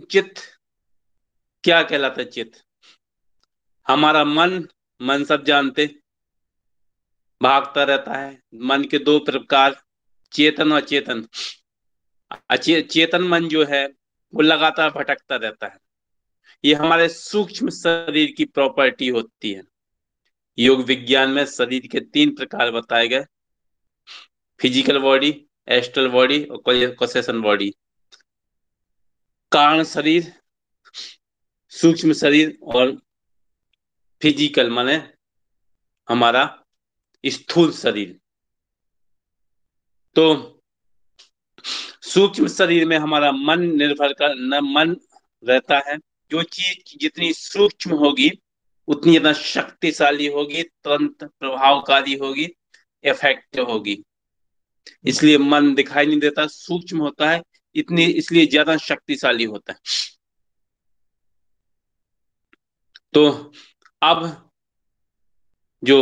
चित्त क्या कहलाता है? चित्त हमारा मन, मन सब जानते, भागता रहता है। मन के दो प्रकार, चेतन और अचेतन। चेतन मन जो है वो लगातार भटकता रहता है। ये हमारे सूक्ष्म शरीर की प्रॉपर्टी होती है। योग विज्ञान में शरीर के तीन प्रकार बताए गए: फिजिकल बॉडी, एस्ट्रल बॉडी और कोसेशन बॉडी। कारण शरीर, सूक्ष्म शरीर और फिजिकल माने हमारा स्थूल शरीर। तो सूक्ष्म शरीर में हमारा मन निर्भर कर मन रहता है। जो चीज जितनी सूक्ष्म होगी उतनी ज्यादा शक्तिशाली होगी, तुरंत प्रभावकारी होगी, इफेक्टिव होगी। इसलिए मन दिखाई नहीं देता, सूक्ष्म होता है, इतनी इसलिए ज्यादा शक्तिशाली होता है। तो अब जो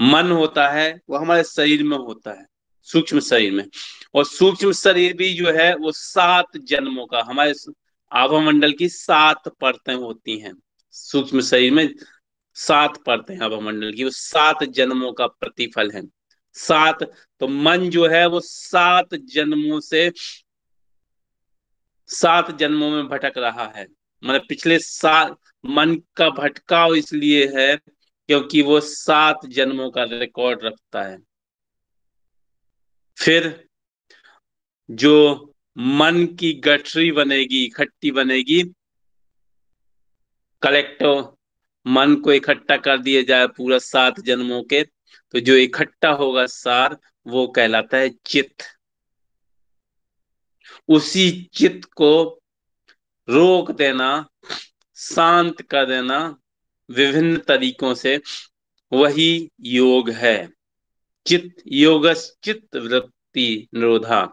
मन होता है वो हमारे शरीर में होता है, सूक्ष्म शरीर में। और सूक्ष्म शरीर भी जो है वो 7 जन्मों का, हमारे आभामंडल की 7 परतें होती हैं। सूक्ष्म शरीर में 7 परतें आभामंडल की, वो 7 जन्मों का प्रतिफल है। 7। तो मन जो है वो 7 जन्मों से 7 जन्मों में भटक रहा है। मतलब पिछले 7 मन का भटकाव इसलिए है क्योंकि वो 7 जन्मों का रिकॉर्ड रखता है। फिर जो मन की गठरी बनेगी, इकट्ठी बनेगी, कलेक्टिव मन को इकट्ठा कर दिया जाए पूरा 7 जन्मों के, तो जो इकट्ठा होगा सार वो कहलाता है चित्त। उसी चित्त को रोक देना, शांत कर देना विभिन्न तरीकों से, वही योग है। चित्त योगस चित्त वृत्ति निरोधा।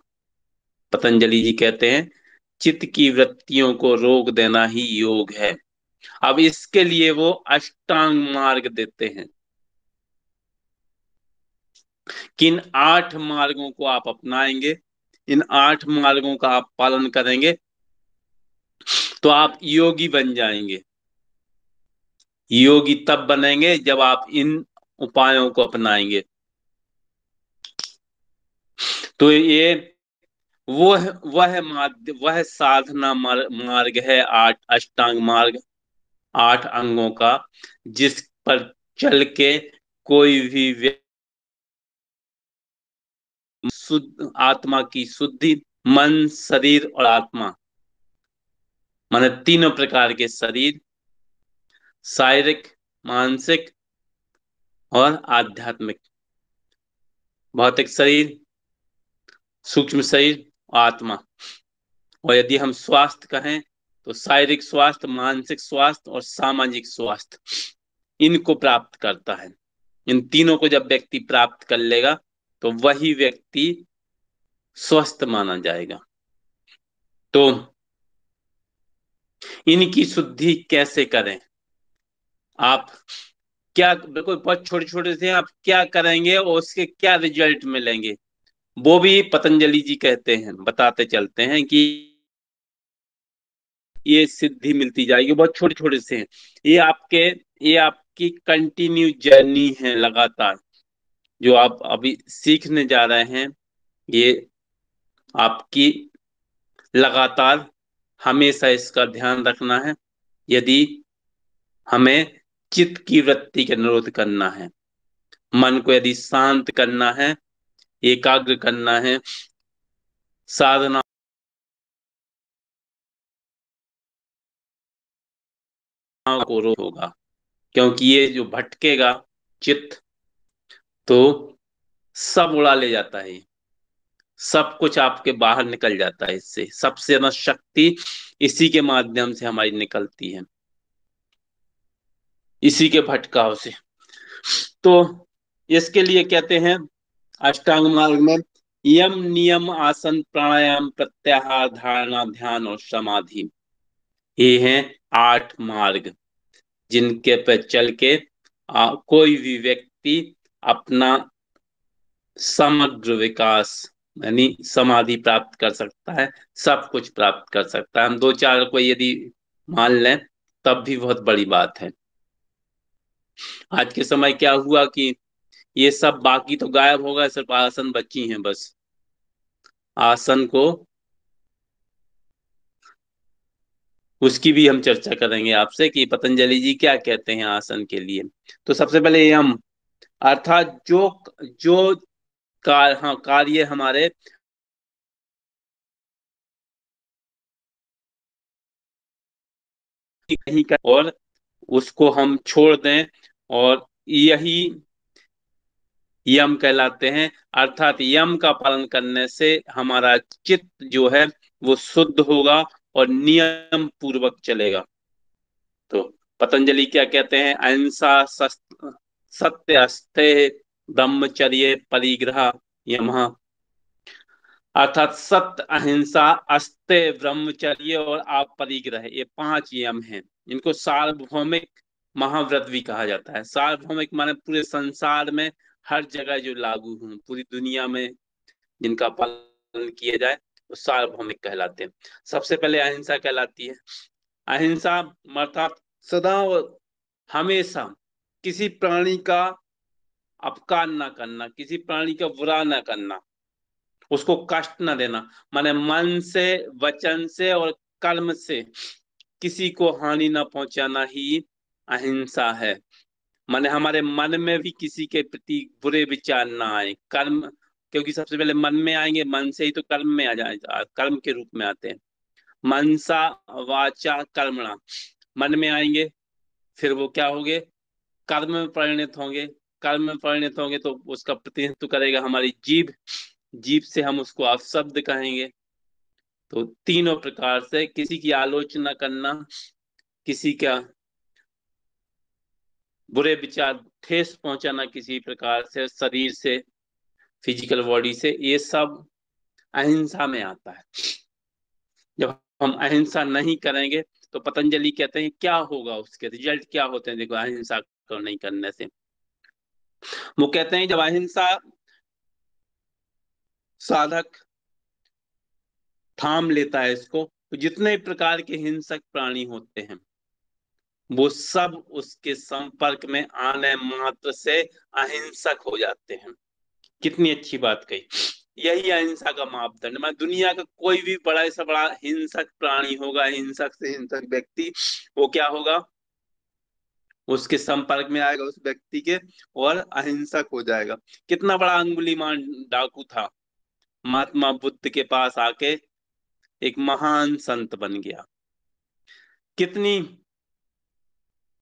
पतंजलि जी कहते हैं चित्त की वृत्तियों को रोक देना ही योग है। अब इसके लिए वो अष्टांग मार्ग देते हैं। किन 8 मार्गों को आप अपनाएंगे, इन 8 मार्गों का आप पालन करेंगे तो आप योगी बन जाएंगे। योगी तब बनेंगे जब आप इन उपायों को अपनाएंगे। तो ये वह साधना मार्ग है, 8 अष्टांग मार्ग, 8 अंगों का, जिस पर चल के कोई भी शुद्ध आत्मा की शुद्धि, मन शरीर और आत्मा माने तीनों प्रकार के शरीर, शारीरिक, मानसिक और आध्यात्मिक, भौतिक शरीर, सूक्ष्म शरीर, आत्मा। और यदि हम स्वास्थ्य कहें तो शारीरिक स्वास्थ्य, मानसिक स्वास्थ्य और सामाजिक स्वास्थ्य, इनको प्राप्त करता है। इन तीनों को जब व्यक्ति प्राप्त कर लेगा तो वही व्यक्ति स्वस्थ माना जाएगा। तो इनकी शुद्धि कैसे करें? आप क्या, बिल्कुल बहुत छोटे छोटे से आप क्या करेंगे और उसके क्या रिजल्ट मिलेंगे वो भी पतंजलि जी कहते हैं, बताते चलते हैं कि ये सिद्धि मिलती जाएगी। बहुत छोटे छोटे से हैं ये आपके, ये आपकी कंटिन्यू जर्नी है लगातार, जो आप अभी सीखने जा रहे हैं। ये आपकी लगातार हमेशा इसका ध्यान रखना है। यदि हमें चित्त की वृत्ति का निरोध करना है, मन को यदि शांत करना है, एकाग्र करना है, साधना को रोक होगा। क्योंकि ये जो भटकेगा चित्त तो सब उड़ा ले जाता है, सब कुछ आपके बाहर निकल जाता है। इससे सबसे ज्यादा शक्ति इसी के माध्यम से हमारी निकलती है, इसी के भटकाव से। तो इसके लिए कहते हैं अष्टांग मार्ग में यम नियम आसन प्राणायाम प्रत्याहार धारणा ध्यान और समाधि, ये हैं 8 मार्ग जिनके पे चल के कोई भी व्यक्ति अपना समग्र विकास यानी समाधि प्राप्त कर सकता है, सब कुछ प्राप्त कर सकता है। हम दो चार को यदि मान लें तब भी बहुत बड़ी बात है। आज के समय क्या हुआ कि ये सब बाकी तो गायब हो गए, सिर्फ आसन बची हैं बस। आसन को, उसकी भी हम चर्चा करेंगे आपसे कि पतंजलि जी क्या कहते हैं आसन के लिए। तो सबसे पहले यम, अर्थात जो जो हाँ, कार्य हमारे कहीं का और उसको हम छोड़ दें, और यही यम कहलाते हैं। अर्थात यम का पालन करने से हमारा चित्त जो है वो शुद्ध होगा और नियम पूर्वक चलेगा। तो पतंजलि क्या कहते हैं? अहिंसा, सत्य, अस्तेय, ब्रह्मचर्य, परिग्रह, यमः। अर्थात सत्य, अहिंसा, अस्तेय, ब्रह्मचर्य और आप परिग्रह, ये पांच यम हैं। इनको सार्वभौमिक महाव्रत भी कहा जाता है। सार्वभौमिक माने पूरे संसार में हर जगह जो लागू हों, पूरी दुनिया में जिनका पालन किया जाए वो सार्वभौमिक कहलाते हैं। सबसे पहले अहिंसा कहलाती है। अहिंसा अर्थात सदा और हमेशा किसी प्राणी का अपकार न करना, किसी प्राणी का बुरा न करना, उसको कष्ट न देना। माने मन से, वचन से और कर्म से किसी को हानि न पहुंचाना ही अहिंसा है। माने हमारे मन में भी किसी के प्रति बुरे विचार ना आए। कर्म, क्योंकि सबसे पहले मन में आएंगे, मन से ही तो कर्म में आ जाए, कर्म के रूप में आते हैं। मनसा वाचा कर्मणा, मन में आएंगे, फिर वो क्या होंगे? कर्म में परिणत होंगे। कर्म में परिणत होंगे तो उसका प्रतिनिधित्व करेगा हमारी जीभ। जीभ से हम उसको अपशब्द कहेंगे। तो तीनों प्रकार से किसी की आलोचना करना, किसी का बुरे विचार, ठेस पहुंचाना किसी प्रकार से शरीर से, फिजिकल बॉडी से, ये सब अहिंसा में आता है। जब हम अहिंसा नहीं करेंगे तो पतंजलि कहते हैं क्या होगा, उसके रिजल्ट क्या होते हैं। देखो, अहिंसा को नहीं करने से वो कहते हैं जब अहिंसा साधक थाम लेता है इसको, तो जितने प्रकार के हिंसक प्राणी होते हैं वो सब उसके संपर्क में आने मात्र से अहिंसक हो जाते हैं। कितनी अच्छी बात कही। यही अहिंसा का मापदंड। मैं दुनिया का कोई भी बड़ा से बड़ा हिंसक प्राणी होगा, हिंसक से हिंसक व्यक्ति, वो क्या होगा? उसके संपर्क में आएगा उस व्यक्ति के और अहिंसक हो जाएगा। कितना बड़ा अंगुलीमान डाकू था, महात्मा बुद्ध के पास आके एक महान संत बन गया। कितनी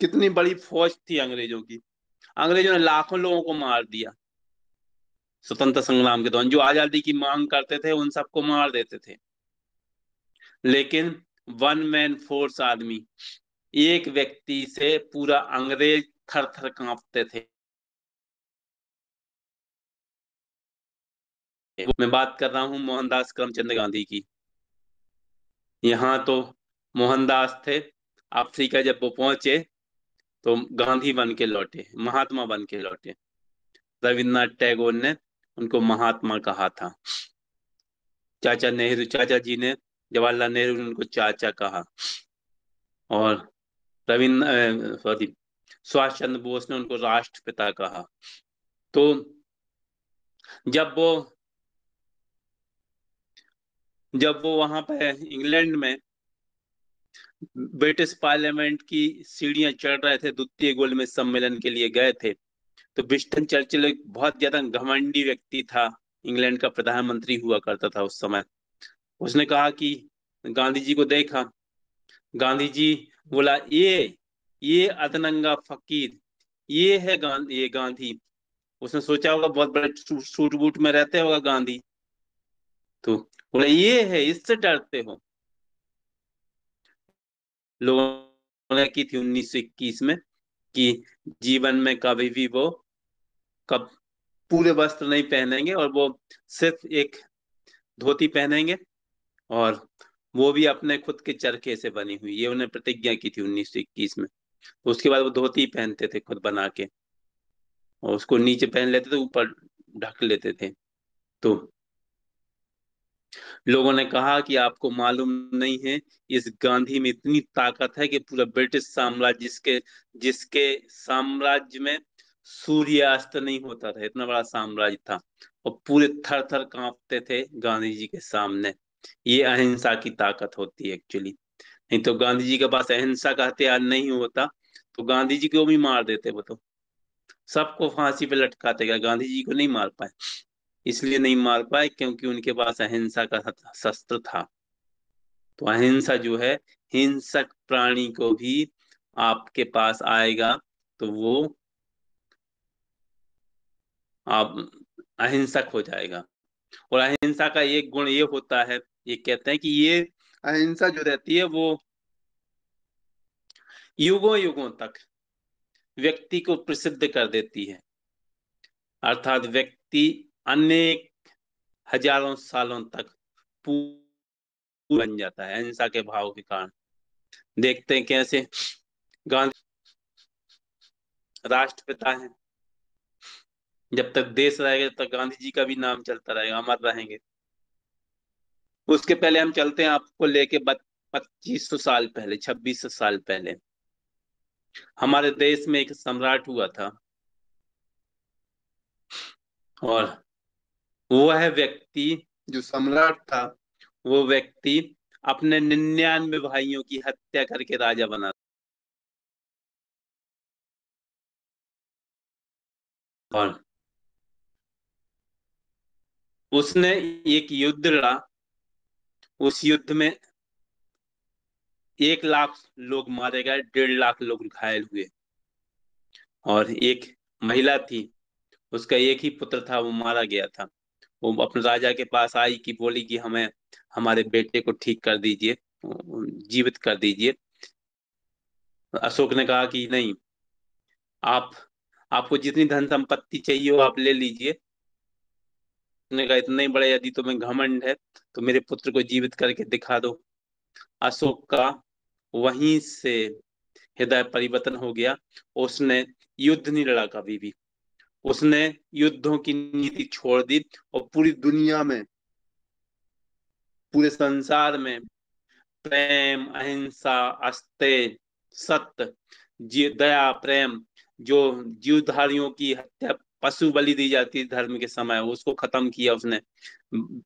कितनी बड़ी फौज थी अंग्रेजों की। अंग्रेजों ने लाखों लोगों को मार दिया स्वतंत्र संग्राम के दौरान। जो आजादी की मांग करते थे उन सबको मार देते थे। लेकिन वन मैन फोर्स आदमी, एक व्यक्ति से पूरा अंग्रेज थर थर कांपते थे। मैं बात कर रहा हूँ मोहनदास करमचंद गांधी की। यहाँ तो मोहनदास थे, अफ्रीका जब वो पहुंचे तो गांधी बन के लौटे, महात्मा बन के लौटे। रविन्द्रनाथ टैगोर ने उनको महात्मा कहा था। चाचा नेहरू, चाचा जी ने, जवाहरलाल नेहरू ने उनको चाचा कहा। और रविन्द्र सॉरी सुभाष चंद्र बोस ने उनको राष्ट्रपिता कहा। तो जब वो जब वो वहां पे इंग्लैंड में ब्रिटिश पार्लियामेंट की सीढ़ियां चढ़ रहे थे, द्वितीय गोलमेज सम्मेलन के लिए गए थे, तो विंस्टन चर्चिल एक बहुत ज्यादा घमंडी व्यक्ति था, इंग्लैंड का प्रधानमंत्री हुआ करता था उस समय। उसने कहा कि गांधी जी को देखा, गांधी जी बोला, ये अदनंगा फकीर, ये है गांधी, ये गांधी। उसने सोचा होगा बहुत बड़े सूट बूट में रहते होगा गांधी। तो बोला, ये है, इससे डरते हो? लोगों ने की थी 1921 में कि जीवन में कभी भी वो कब पूरे वस्त्र नहीं पहनेंगे, और वो सिर्फ एक धोती पहनेंगे, और वो भी अपने खुद के चरखे से बनी हुई। ये उन्हें प्रतिज्ञा की थी 1921 में। तो उसके बाद वो धोती पहनते थे खुद बना के, और उसको नीचे पहन लेते थे, ऊपर ढक लेते थे। तो लोगों ने कहा कि आपको मालूम नहीं है, इस गांधी में इतनी ताकत है कि पूरा ब्रिटिश साम्राज्य, जिसके जिसके साम्राज्य में सूर्यास्त नहीं होता था, इतना बड़ा साम्राज्य था, और पूरे थर थर कांपते थे गांधी जी के सामने। ये अहिंसा की ताकत होती है एक्चुअली। नहीं तो गांधी जी के पास अहिंसा का हथियार नहीं होता तो गांधी जी को भी मार देते वो तो। सबको फांसी पे लटकाते, क्या गांधी जी को नहीं मार पाए? इसलिए नहीं मार पाए क्योंकि उनके पास अहिंसा का शस्त्र था। तो अहिंसा जो है, हिंसक प्राणी को भी आपके पास आएगा तो वो आप अहिंसक हो जाएगा। और अहिंसा का एक गुण ये होता है, ये कहते हैं कि ये अहिंसा जो रहती है वो युगों युगों तक व्यक्ति को प्रसिद्ध कर देती है। अर्थात व्यक्ति अनेक हजारों सालों तक बन जाता है अहिंसा के भाव के कारण। देखते हैं कैसे गांधी राष्ट्रपिता हैं, जब तक देश रहेगा तब तक गांधी जी का भी नाम चलता रहेगा, अमर रहेंगे। उसके पहले हम चलते हैं आपको लेके 2500 साल पहले, 2600 साल पहले। हमारे देश में एक सम्राट हुआ था, और वह व्यक्ति जो सम्राट था, वो व्यक्ति अपने 99 भाइयों की हत्या करके राजा बना। और उसने एक युद्ध लड़ा, उस युद्ध में 1 लाख लोग मारे गए, 1.5 लाख लोग घायल हुए। और एक महिला थी, उसका एक ही पुत्र था, वो मारा गया था। वो अपने राजा के पास आई कि बोली कि हमें हमारे बेटे को ठीक कर दीजिए, जीवित कर दीजिए। अशोक ने कहा कि नहीं, आप आपको जितनी धन संपत्ति चाहिए वो आप ले लीजिए। उसने कहा इतने बड़े यदि तुम्हें घमंड है तो मेरे पुत्र को जीवित करके दिखा दो। अशोक का वहीं से हृदय परिवर्तन हो गया। उसने युद्ध नहीं लड़ा कभी भी, उसने युद्धों की नीति छोड़ दी, और पूरी दुनिया में, पूरे संसार में प्रेम, अहिंसा, अस्तेय, सत्य, दया, प्रेम, जो जीवधारियों की हत्या, पशु बलि दी जाती है धर्म के समय, उसको खत्म किया उसने।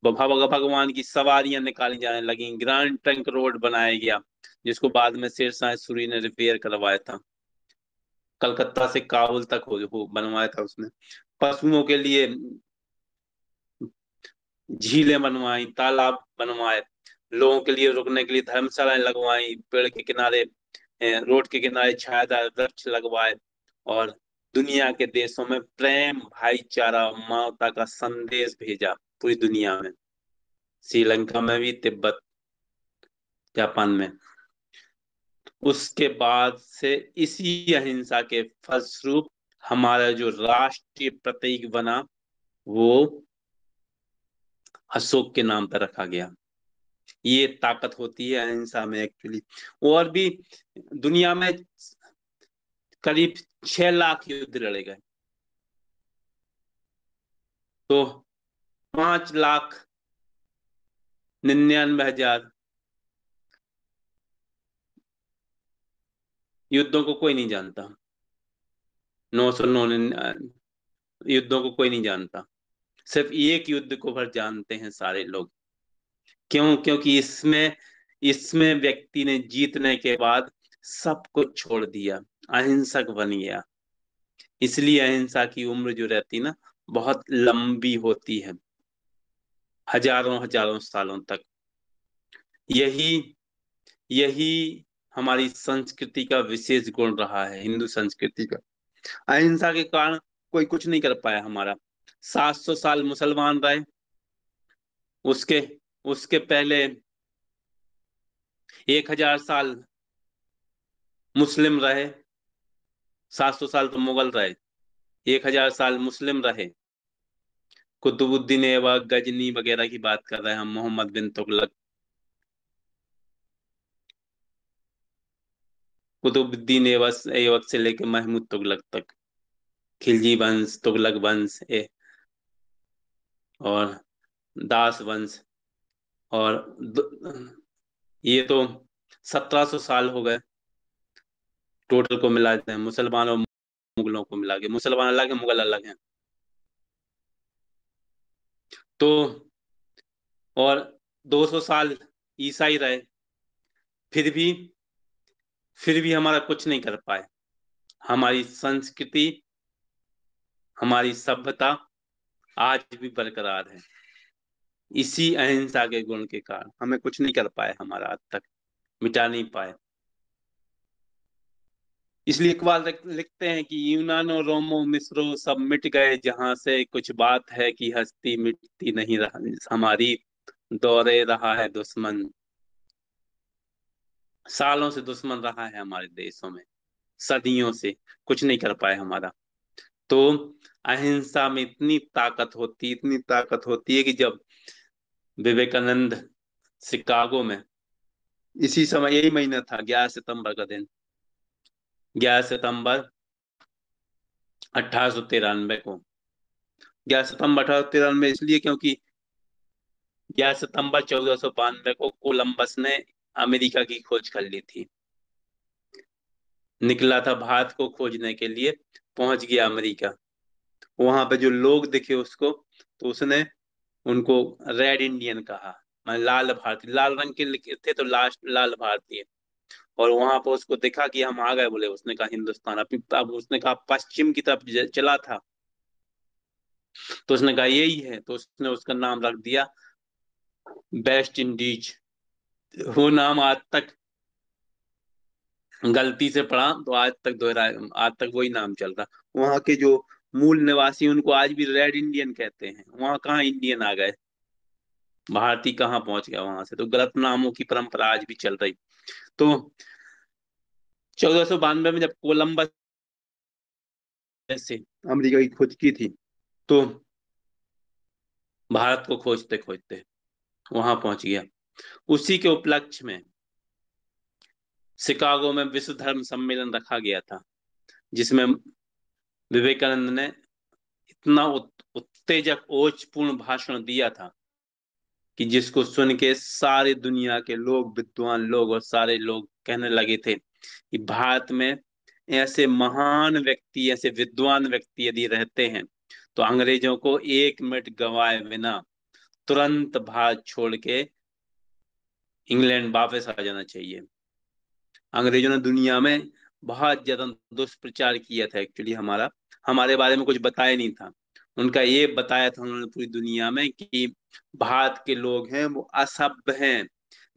भगवान की सवारियां निकाली जाने लगी, ग्रैंड ट्रंक रोड बनाया गया, जिसको बाद में शेरशाह सूरी ने रिपेयर करवाया था। कलकत्ता से काबुल तक हो बनवाया था उसने। पशुओं के लिए झीलें बनवाई, तालाब बनवाए, लोगों के लिए रुकने के लिए धर्मशालाएं लगवाई, पेड़ के किनारे, रोड के किनारे छायादार वृक्ष लगवाए, और दुनिया के देशों में प्रेम, भाईचारा, मानवता का संदेश भेजा पूरी दुनिया में। श्रीलंका में भी, तिब्बत, जापान में। उसके बाद से इसी अहिंसा के फलस्वरूप हमारा जो राष्ट्रीय प्रतीक बना, वो अशोक के नाम पर रखा गया। ये ताकत होती है अहिंसा में एक्चुअली। और भी दुनिया में करीब 6 लाख युद्ध लड़े गए, तो 5,99,000 युद्धों को कोई नहीं जानता। 999 युद्धों को कोई नहीं जानता, सिर्फ एक युद्ध को भर जानते हैं सारे लोग। क्यों? क्योंकि इसमें इसमें व्यक्ति ने जीतने के बाद सब कुछ छोड़ दिया, अहिंसक बन गया। इसलिए अहिंसा की उम्र जो रहती ना, बहुत लंबी होती है, हजारों हजारों सालों तक। यही यही हमारी संस्कृति का विशेष गुण रहा है, हिंदू संस्कृति का। अहिंसा के कारण कोई कुछ नहीं कर पाया हमारा। 700 साल मुसलमान रहे, उसके उसके पहले 1,000 साल मुस्लिम रहे, 700 साल तो मुगल रहे, 1,000 साल मुस्लिम रहे। कुतुबुद्दीन ऐबक, गजनी वगैरह की बात कर रहे हैं हम, मोहम्मद बिन तुगलक, कुतुबुद्दीन ऐबक से लेकर महमूद तुगलक तक, खिलजी वंश, तुगलक वंश, और दास वंश, और ये तो 1700 साल हो गए टोटल को मिला देते हैं, मुसलमान और मुगलों को मिला के। मुसलमान अलग है, मुगल अलग हैं। तो और 200 साल ईसाई रहे, फिर भी हमारा कुछ नहीं कर पाए। हमारी संस्कृति, हमारी सभ्यता आज भी बरकरार है। इसी अहिंसा के गुण के कारण हमें कुछ नहीं कर पाए, हमारा आज तक मिटा नहीं पाए। इसलिए इकबाल लिखते हैं कि यूनानो रोमो मिस्रो सब मिट गए जहां से, कुछ बात है कि हस्ती मिटती नहीं रहा हमारी, दौरे रहा है दुश्मन। सालों से दुश्मन रहा है हमारे देशों में, सदियों से कुछ नहीं कर पाए हमारा। तो अहिंसा में इतनी ताकत होती है कि जब विवेकानंद शिकागो में, इसी समय यही महीना था 11 सितंबर का दिन, 11 सितंबर 1893 को, 11 सितंबर 1893 इसलिए क्योंकि 11 सितंबर 1492 को कोलंबस ने अमेरिका की खोज कर ली थी। निकला था भारत को खोजने के लिए, पहुंच गया अमेरिका। वहां पे जो लोग दिखे उसको, तो उसने उनको रेड इंडियन कहा, मैं लाल भारतीय, लाल रंग के लिखे थे तो लास्ट लाल भारतीय। और वहां पर उसको देखा कि हम आ गए, बोले, उसने कहा हिंदुस्तान। अब उसने कहा पश्चिम की तरफ चला था, तो उसने कहा यही है, तो उसने उसका नाम रख दिया वेस्ट इंडीज। वो नाम आज तक गलती से पढ़ा तो आज तक दोहरा, आज तक वही नाम चल रहा। वहां के जो मूल निवासी उनको आज भी रेड इंडियन कहते हैं। वहां कहाँ इंडियन आ गए, भारतीय कहाँ पहुंच गया वहां से, तो गलत नामों की परंपरा आज भी चल रही। तो 1492 में जब कोलंबस से अमेरिका की खोज की थी, तो भारत को खोजते खोजते वहां पहुंच गया। उसी के उपलक्ष्य में शिकागो में विश्व धर्म सम्मेलन रखा गया था, जिसमें विवेकानंद ने इतना उत्तेजक ओजपूर्ण भाषण दिया था कि जिसको सुन के सारे दुनिया के लोग, विद्वान लोग और सारे लोग कहने लगे थे कि भारत में ऐसे महान व्यक्ति, ऐसे विद्वान व्यक्ति यदि रहते हैं तो अंग्रेजों को 1 मिनट गंवाए बिना तुरंत भारत छोड़ के इंग्लैंड वापस आ जाना चाहिए। अंग्रेजों ने दुनिया में बहुत ज्यादा दुष्प्रचार किया था, एक्चुअली हमारे बारे में कुछ बताया नहीं था। उनका ये बताया था उन्होंने पूरी दुनिया में कि भारत के लोग हैं वो असभ्य हैं,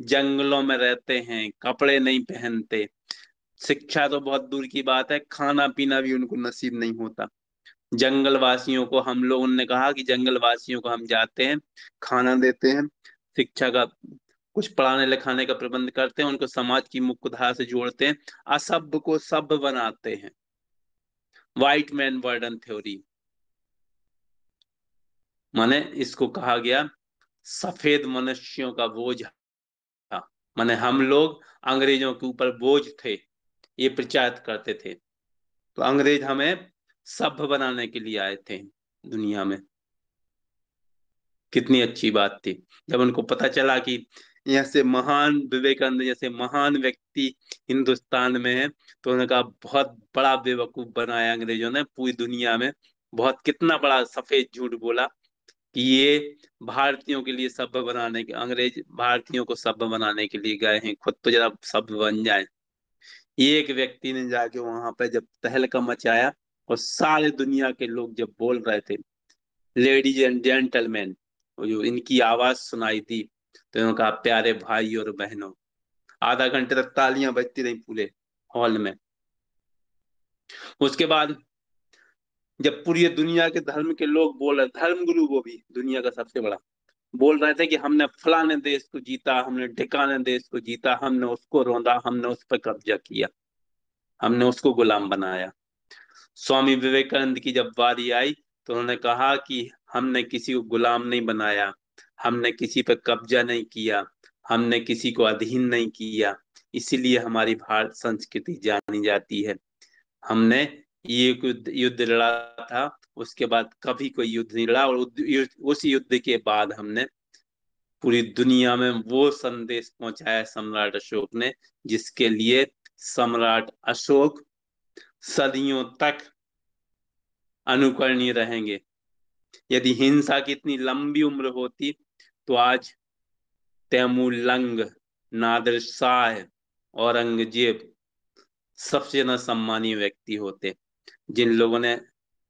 जंगलों में रहते हैं, कपड़े नहीं पहनते, शिक्षा तो बहुत दूर की बात है, खाना पीना भी उनको नसीब नहीं होता। जंगल वासियों को हम लोग, उन्होंने कहा कि जंगल वासियों को हम जाते हैं, खाना देते हैं, शिक्षा का कुछ पढ़ाने लिखाने का प्रबंध करते हैं, उनको समाज की मुख्य धारा से जोड़ते हैं, असभ्य को सभ्य बनाते हैं। व्हाइट मैन बर्डन थ्योरी, माने इसको कहा गया सफेद मनुष्यों का बोझ था। माने हम लोग अंग्रेजों के ऊपर बोझ थे, ये प्रचारित करते थे। तो अंग्रेज हमें सभ्य बनाने के लिए आए थे दुनिया में। कितनी अच्छी बात थी जब उनको पता चला कि ऐसे महान विवेकानंद जैसे महान व्यक्ति हिंदुस्तान में है, तो उन्होंने कहा बहुत बड़ा बेवकूफ बनाया अंग्रेजों ने पूरी दुनिया में। बहुत कितना बड़ा सफेद झूठ बोला कि ये भारतीयों के लिए सभ्य बनाने के, अंग्रेज भारतीयों को सभ्य बनाने के लिए गए हैं, खुद तो जरा सभ्य बन जाए। एक व्यक्ति ने जाके वहां पे जब तहलका मचाया और सारे दुनिया के लोग जब बोल रहे थे, लेडीज एंड जेंटलमैन, वो जो इनकी आवाज सुनाई दी, तो इन्होंने कहा प्यारे भाई और बहनों। आधा घंटे तक तालियां बजती रही पूरे हॉल में। उसके बाद जब पूरी दुनिया के धर्म के लोग बोल रहे, धर्म गुरु वो भी दुनिया का सबसे बड़ा, बोल रहे थे कि हमने फलाने देश को जीता, हमने ढिकाने देश को जीता, हमने उसको रौंदा, हमने उस पर कब्जा किया, हमने उसको गुलाम बनाया। स्वामी विवेकानंद की जब बारी आई, तो उन्होंने कहा कि हमने किसी को गुलाम नहीं बनाया, हमने किसी पर कब्जा नहीं किया, हमने किसी को अधीन नहीं किया, इसीलिए हमारी भारत संस्कृति जानी जाती है। हमने ये युद्ध लड़ा था, उसके बाद कभी कोई युद्ध नहीं लड़ा, और उस युद्ध के बाद हमने पूरी दुनिया में वो संदेश पहुंचाया सम्राट अशोक ने, जिसके लिए सम्राट अशोक सदियों तक अनुकरणीय रहेंगे। यदि हिंसा की इतनी लंबी उम्र होती तो आज तैमूर, नादिर शाह, औरंगजेब सबसे ज्यादा सम्मानीय व्यक्ति होते, जिन लोगों ने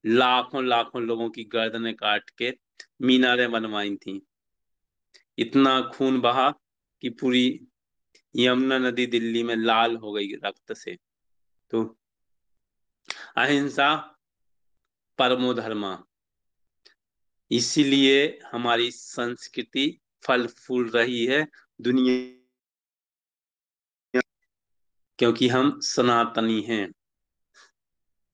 लाखों लाखों लोगों की गर्दनें काट के मीनारें बनवाई थी। इतना खून बहा कि पूरी यमुना नदी दिल्ली में लाल हो गई रक्त से। तो अहिंसा परमो धर्मा, इसीलिए हमारी संस्कृति फल फूल रही है दुनिया, क्योंकि हम सनातनी हैं।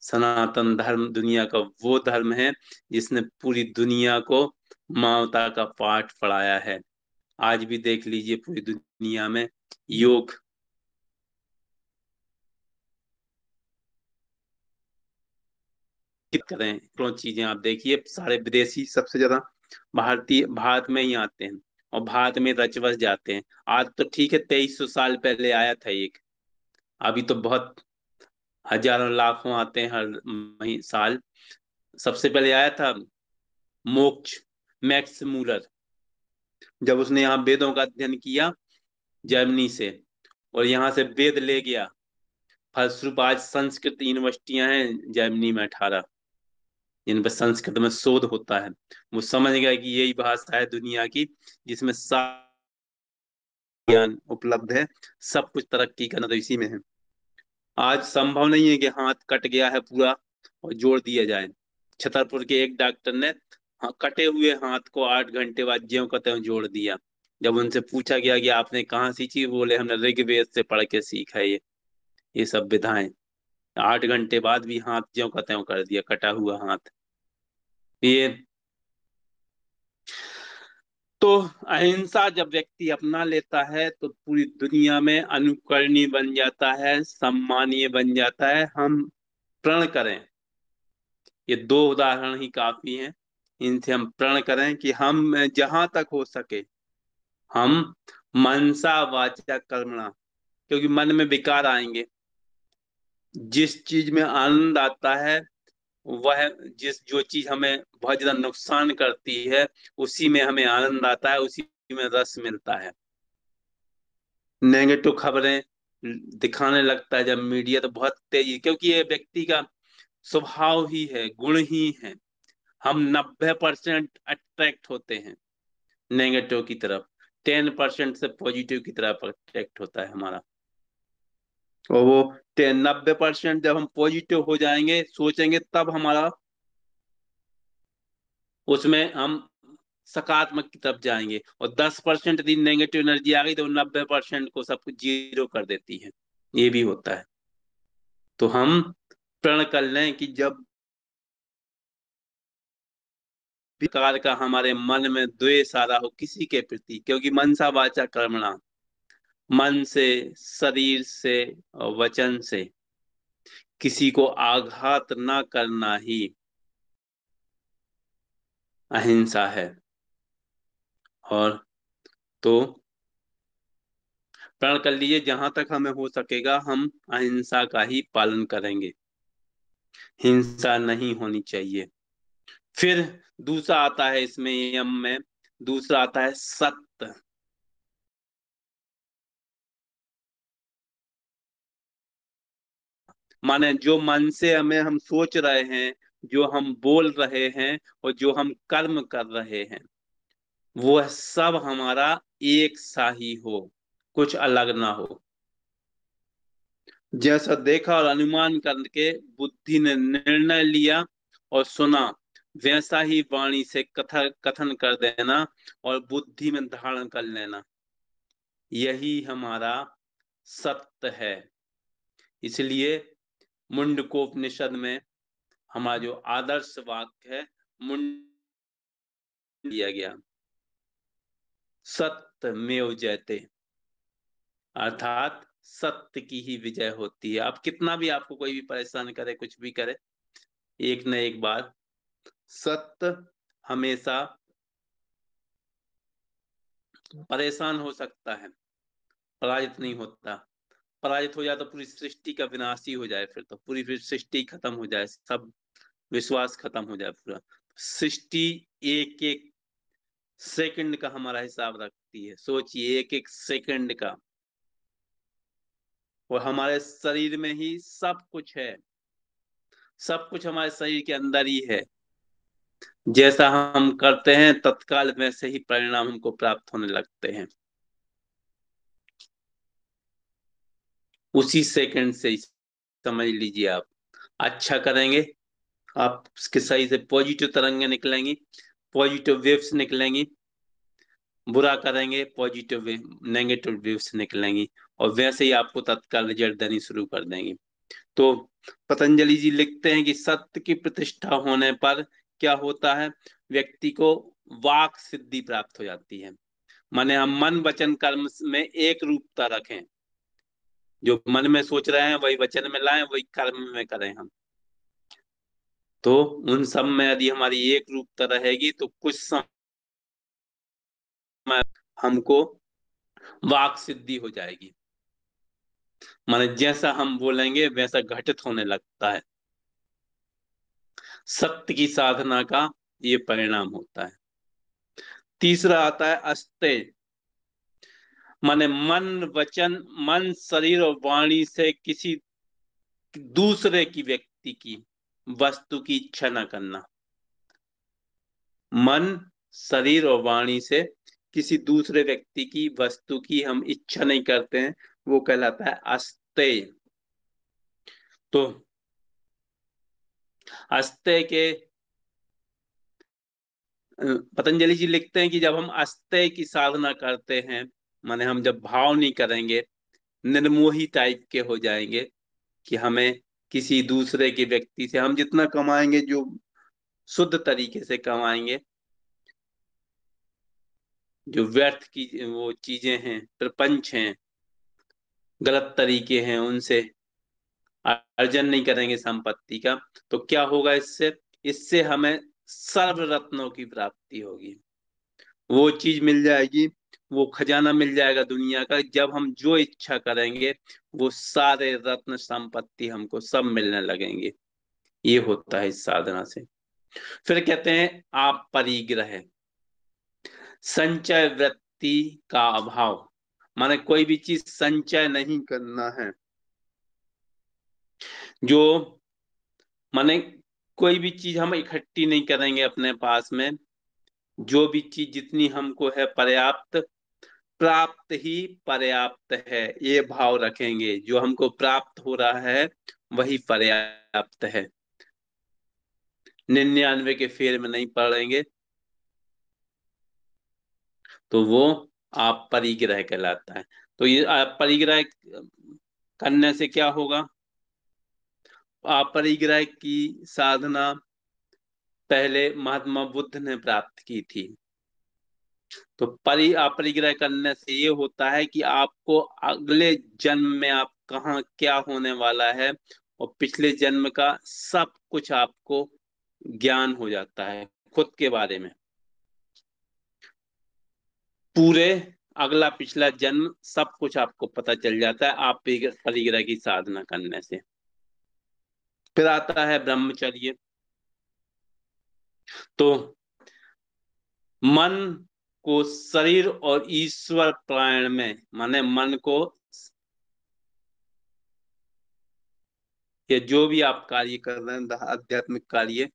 सनातन धर्म दुनिया का वो धर्म है जिसने पूरी दुनिया को मानवता का पाठ पढ़ाया है। आज भी देख लीजिए पूरी दुनिया में योग करें, कौन चीजें आप देखिए, सारे विदेशी सबसे ज्यादा भारत में ही आते हैं और भारत में रच बस जाते हैं। आज तो ठीक है, 2300 साल पहले आया था एक, अभी तो बहुत हजारों लाखों आते हैं हर साल। सबसे पहले आया था मोक्ष मैक्स मूलर, जब उसने यहाँ वेदों का अध्ययन किया जर्मनी से, और यहाँ से वेद ले गया। फलस्वरूप आज संस्कृत यूनिवर्सिटियां हैं जर्मनी में 18, जिन पर संस्कृत में शोध होता है। वो समझ गया कि यही भाषा है दुनिया की जिसमें सारा ज्ञान उपलब्ध है, सब कुछ तरक्की करना तो इसी में है। आज संभव नहीं है कि हाथ कट गया है पूरा और जोड़ दिया जाए। छतरपुर के एक डॉक्टर ने कटे हुए हाथ को 8 घंटे बाद ज्यों का त्यों जोड़ दिया। जब उनसे पूछा गया कि आपने कहाँ सीखी, बोले हमने ऋग्वेद से पढ़ के सीखा है ये सब विधाएं। 8 घंटे बाद भी हाथ ज्यों का त्यों कर दिया, कटा हुआ हाथ। ये तो अहिंसा जब व्यक्ति अपना लेता है तो पूरी दुनिया में अनुकरणीय बन जाता है, सम्मानीय बन जाता है। हम प्रण करें, ये दो उदाहरण ही काफी हैं, इनसे हम प्रण करें कि हम जहां तक हो सके हम मनसा वाचा कर्मणा, क्योंकि मन में विकार आएंगे। जिस चीज में आनंद आता है, वह जो चीज हमें बहुत ज्यादा नुकसान करती है, उसी में हमें आनंद आता है, उसी में रस मिलता है। नेगेटिव खबरें दिखाने लगता है जब मीडिया, तो बहुत तेजी, क्योंकि ये व्यक्ति का स्वभाव ही है, गुण ही है। हम 90% अट्रैक्ट होते हैं नेगेटिव की तरफ, 10% से पॉजिटिव की तरफ अट्रैक्ट होता है हमारा। और वो 90% जब हम पॉजिटिव हो जाएंगे, सोचेंगे, तब हमारा उसमें हम सकारात्मक की तरफ जाएंगे। और 10% यदि नेगेटिव एनर्जी आ गई तो 90% को सब कुछ जीरो कर देती है। ये भी होता है। तो हम प्रण कर लें कि जब प्रकार का हमारे मन में द्वेष आ रहा हो किसी के प्रति, क्योंकि मनसा वाचा कर्मणा, मन से, शरीर से और वचन से किसी को आघात ना करना ही अहिंसा है। और तो प्रण कर लीजिए, जहां तक हमें हो सकेगा हम अहिंसा का ही पालन करेंगे, हिंसा नहीं होनी चाहिए। फिर दूसरा आता है इसमें यम में, दूसरा आता है सत्य। माने जो मन से हम सोच रहे हैं, जो हम बोल रहे हैं और जो हम कर्म कर रहे हैं, वो सब हमारा एक सा ही हो, कुछ अलग ना हो। जैसा देखा और अनुमान करके बुद्धि ने निर्णय लिया और सुना, वैसा ही वाणी से कथन कर देना और बुद्धि में धारण कर लेना, यही हमारा सत्य है। इसलिए मुंडकोपनिषद में हमारा जो आदर्श वाक्य है, मुंड दिया गया, सत्यमेव जयते, अर्थात सत्य की ही विजय होती है। अब कितना भी आपको कोई भी परेशान करे, कुछ भी करे, एक न एक बार सत्य हमेशा परेशान हो सकता है, पराजित नहीं होता। पराजित हो जाए तो पूरी सृष्टि का विनाश ही हो जाए, फिर तो पूरी फिर सृष्टि खत्म हो जाए, सब विश्वास खत्म हो जाए पूरा। सृष्टि एक एक सेकंड का हमारा हिसाब रखती है, सोचिए, एक एक सेकंड का। और हमारे शरीर में ही सब कुछ है, सब कुछ हमारे शरीर के अंदर ही है। जैसा हम करते हैं तत्काल वैसे ही परिणाम हमको प्राप्त होने लगते हैं, उसी सेकंड से ही। समझ लीजिए, आप अच्छा करेंगे, आप उसके सही से पॉजिटिव तरंगे निकलेंगी, पॉजिटिव वेव्स निकलेंगी। बुरा करेंगे, पॉजिटिव वेव, नेगेटिव वेव्स निकलेंगी, और वैसे ही आपको तत्काल रिजल्ट देनी शुरू कर देंगी। तो पतंजलि जी लिखते हैं कि सत्य की प्रतिष्ठा होने पर क्या होता है, व्यक्ति को वाक सिद्धि प्राप्त हो जाती है। माने हम मन वचन कर्म में एक रूपता रखें, जो मन में सोच रहे हैं वही वचन में लाएं, वही कर्म में करें हम। तो उन सब में यदि हमारी एक रूपता रहेगी तो कुछ समय हमको वाक सिद्धि हो जाएगी। माने जैसा हम बोलेंगे वैसा घटित होने लगता है। सत्य की साधना का ये परिणाम होता है। तीसरा आता है अस्तेय। माने मन वचन, मन शरीर और वाणी से किसी दूसरे की व्यक्ति की वस्तु की इच्छा न करना। मन शरीर और वाणी से किसी दूसरे व्यक्ति की वस्तु की हम इच्छा नहीं करते हैं, वो कहलाता है अस्तेय। तो अस्तेय के पतंजलि जी लिखते हैं कि जब हम अस्तेय की साधना करते हैं, माने हम जब भाव नहीं करेंगे, निर्मोही टाइप के हो जाएंगे, कि हमें किसी दूसरे के व्यक्ति से हम जितना कमाएंगे, जो शुद्ध तरीके से कमाएंगे, जो व्यर्थ की वो चीजें हैं, प्रपंच हैं, गलत तरीके हैं, उनसे अर्जन नहीं करेंगे संपत्ति का, तो क्या होगा इससे, इससे हमें सर्व रत्नों की प्राप्ति होगी। वो चीज मिल जाएगी, वो खजाना मिल जाएगा दुनिया का। जब हम जो इच्छा करेंगे वो सारे रत्न संपत्ति हमको सब मिलने लगेंगे। ये होता है इस साधना से। फिर कहते हैं आप परिग्रह, संचय वृत्ति का अभाव। माने कोई भी चीज संचय नहीं करना है, जो माने कोई भी चीज हम इकट्ठी नहीं करेंगे अपने पास में। जो भी चीज जितनी हमको है पर्याप्त, प्राप्त ही पर्याप्त है, ये भाव रखेंगे। जो हमको प्राप्त हो रहा है वही पर्याप्त है, 99 के फेर में नहीं पड़ेंगे। तो वो आप परिग्रह कहलाता है। तो ये आप परिग्रह करने से क्या होगा, आप परिग्रह की साधना पहले महात्मा बुद्ध ने प्राप्त की थी। तो अपरिग्रह करने से ये होता है कि आपको अगले जन्म में आप कहाँ क्या होने वाला है, और पिछले जन्म का सब कुछ आपको ज्ञान हो जाता है, खुद के बारे में पूरे अगला पिछला जन्म सब कुछ आपको पता चल जाता है, आप परिग्रह की साधना करने से। फिर आता है ब्रह्मचर्य। तो मन को शरीर और ईश्वर प्राण में, माने मन को, ये जो भी आप कार्य कर रहे हैं, आध्यात्मिक कार्य,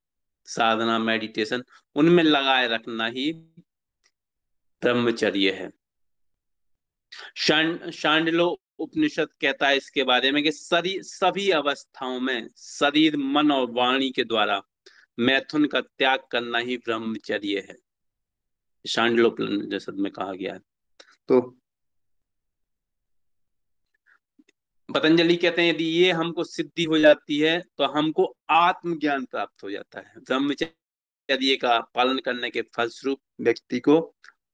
साधना, मेडिटेशन, उनमें लगाए रखना ही ब्रह्मचर्य है। शांडिल्य उपनिषद कहता है इसके बारे में कि सभी अवस्थाओं में शरीर, मन और वाणी के द्वारा मैथुन का त्याग करना ही ब्रह्मचर्य है, शांडिल्य उपनिषद में कहा गया है। तो पतंजलि कहते हैं यदि ये हमको सिद्धि हो जाती है तो हमको आत्मज्ञान प्राप्त हो जाता है। ब्रह्मचर्य का पालन करने के फलस्वरूप व्यक्ति को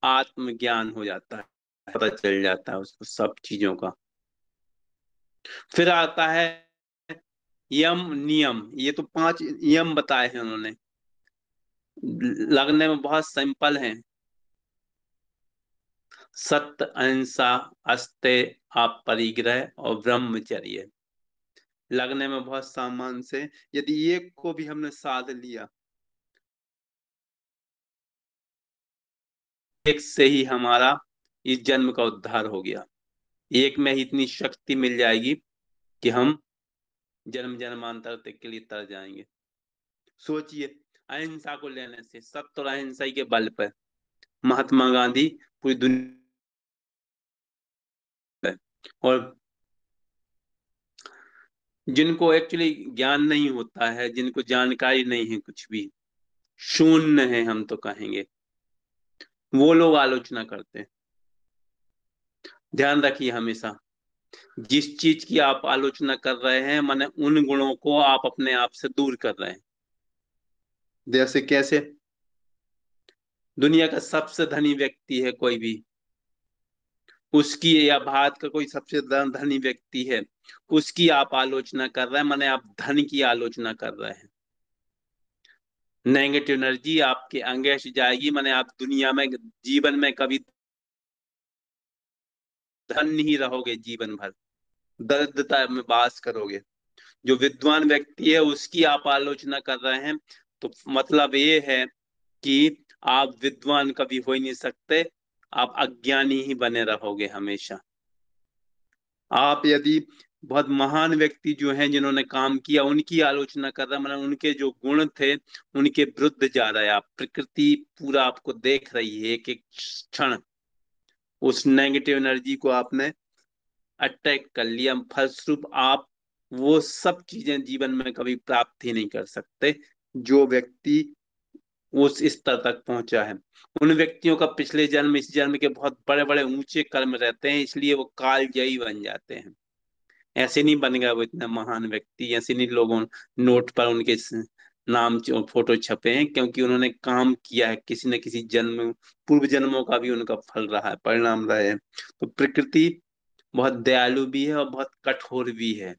आत्मज्ञान हो जाता है, पता चल जाता है उसको सब चीजों का। फिर आता है यम नियम। ये तो 5 नियम बताए हैं उन्होंने, लगने में बहुत सिंपल हैं, सत्य, अहिंसा, अस्तेय, अपरिग्रह और ब्रह्मचर्य। लगने में बहुत सामान से, यदि एक को भी हमने साध लिया, एक से ही हमारा इस जन्म का उद्धार हो गया। एक में ही इतनी शक्ति मिल जाएगी कि हम जन्म जन्मांतर तक के लिए तर जाएंगे। सोचिए, अहिंसा को लेने से, सत्य और अहिंसा के बल पर महात्मा गांधी पूरी दुनिया, और जिनको एक्चुअली ज्ञान नहीं होता है, जिनको जानकारी नहीं है, कुछ भी शून्य है हम तो कहेंगे, वो लोग आलोचना करते हैं। ध्यान रखिए हमेशा, जिस चीज की आप आलोचना कर रहे हैं, माने उन गुणों को आप अपने आप से दूर कर रहे हैं। जैसे कैसे? दुनिया का सबसे धनी व्यक्ति है कोई भी, उसकी, या भारत का कोई सबसे धनी व्यक्ति है, उसकी आप आलोचना कर रहे हैं, माने आप धन की आलोचना कर रहे हैं। नेगेटिव एनर्जी आपके अंगेस्ट जाएगी, माने आप दुनिया में, जीवन में कभी धन ही रहोगे, जीवन भर दरिद्रता में वास करोगे। जो विद्वान व्यक्ति है उसकी आप आलोचना कर रहे हैं, तो मतलब ये है कि आप विद्वान कभी हो ही नहीं सकते, आप अज्ञानी ही बने रहोगे हमेशा। आप यदि बहुत महान व्यक्ति जो हैं, जिन्होंने काम किया, उनकी आलोचना कर रहे हैं, मतलब उनके जो गुण थे उनके विरुद्ध जा रहे हैं आप। प्रकृति पूरा आपको देख रही है, एक एक क्षण उस नेगेटिव एनर्जी को आपने अटैक कर लिया, फलस्वरूप आप वो सब चीजें जीवन में कभी प्राप्त ही नहीं कर सकते जो व्यक्ति उस स्तर तक पहुंचा है। उन व्यक्तियों का पिछले जन्म इस जन्म के बहुत बड़े बड़े ऊंचे कर्म रहते हैं, इसलिए वो कालजयी बन जाते हैं। ऐसे नहीं बन गया वो इतना महान व्यक्ति, ऐसे नहीं लोगों नोट पर उनके नाम फोटो छपे हैं, क्योंकि उन्होंने काम किया है, किसी न किसी जन्म, पूर्व जन्मों का भी उनका फल रहा है, परिणाम रहे हैं। तो प्रकृति बहुत दयालु भी है और बहुत कठोर भी है।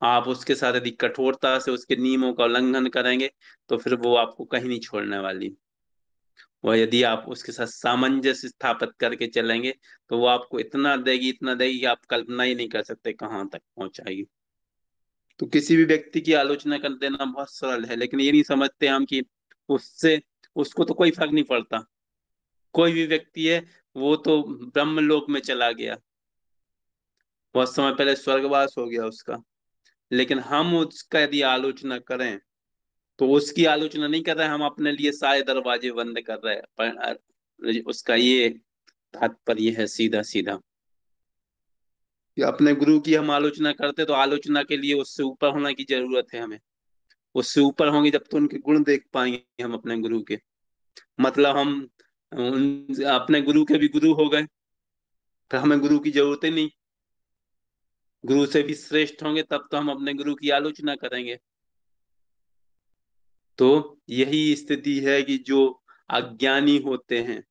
आप उसके साथ यदि कठोरता से उसके नियमों का उल्लंघन करेंगे, तो फिर वो आपको कहीं नहीं छोड़ने वाली। और यदि आप उसके साथ सामंजस्य स्थापित करके चलेंगे, तो वो आपको इतना देगी, इतना देगी कि आप कल्पना ही नहीं कर सकते कहाँ तक पहुंचाएगी। तो किसी भी व्यक्ति की आलोचना कर देना बहुत सरल है, लेकिन ये नहीं समझते हम कि उससे, उसको तो कोई फर्क नहीं पड़ता। कोई भी व्यक्ति है, वो तो ब्रह्मलोक में चला गया, बहुत समय पहले स्वर्गवास हो गया उसका। लेकिन हम उसका यदि आलोचना करें, तो उसकी आलोचना नहीं कर रहे, हम अपने लिए सारे दरवाजे बंद कर रहे हैं। उसका ये तात्पर्य है सीधा सीधा, कि अपने गुरु की हम आलोचना करते, तो आलोचना के लिए उससे ऊपर होने की जरूरत है हमें। उससे ऊपर होंगे जब तो उनके गुण देख पाएंगे हम अपने गुरु के। मतलब हम अपने गुरु के भी गुरु हो गए, तो हमें गुरु की जरूरत ही नहीं। गुरु से भी श्रेष्ठ होंगे तब तो हम अपने गुरु की आलोचना करेंगे। तो यही स्थिति है कि जो अज्ञानी होते हैं,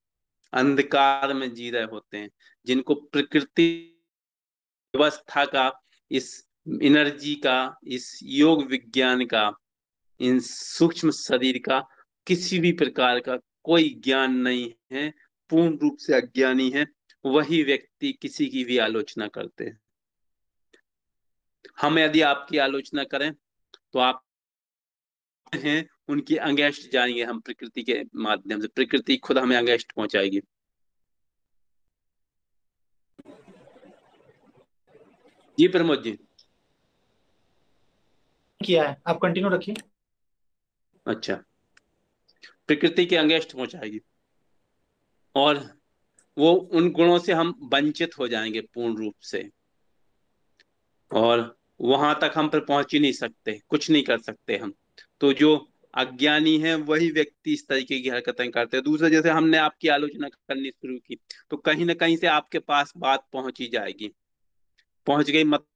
अंधकार में जी रहे होते हैं, जिनको प्रकृति व्यवस्था का, इस एनर्जी का, इस योग विज्ञान का, इन सूक्ष्म शरीर का किसी भी प्रकार का कोई ज्ञान नहीं है, पूर्ण रूप से अज्ञानी है, वही व्यक्ति किसी की भी आलोचना करते हैं। हम यदि आपकी आलोचना करें, तो आप हैं उनकी अंगेस्ट जाएंगे हम, प्रकृति के माध्यम से प्रकृति खुद हमें अंगेस्ट पहुंचाएगी। जी प्रमोद जी। किया है, आप कंटिन्यू रखिए। अच्छा, प्रकृति के अंगेस्ट पहुंचाएगी, और वो उन गुणों से हम वंचित हो जाएंगे पूर्ण रूप से, और वहां तक हम फिर पहुंच ही नहीं सकते, कुछ नहीं कर सकते हम। तो जो अज्ञानी है वही व्यक्ति इस तरीके की हरकतें करते हैं। दूसरा, जैसे हमने आपकी आलोचना करनी शुरू की, तो कहीं ना कहीं से आपके पास बात पहुंच ही जाएगी। पहुंच गई मत,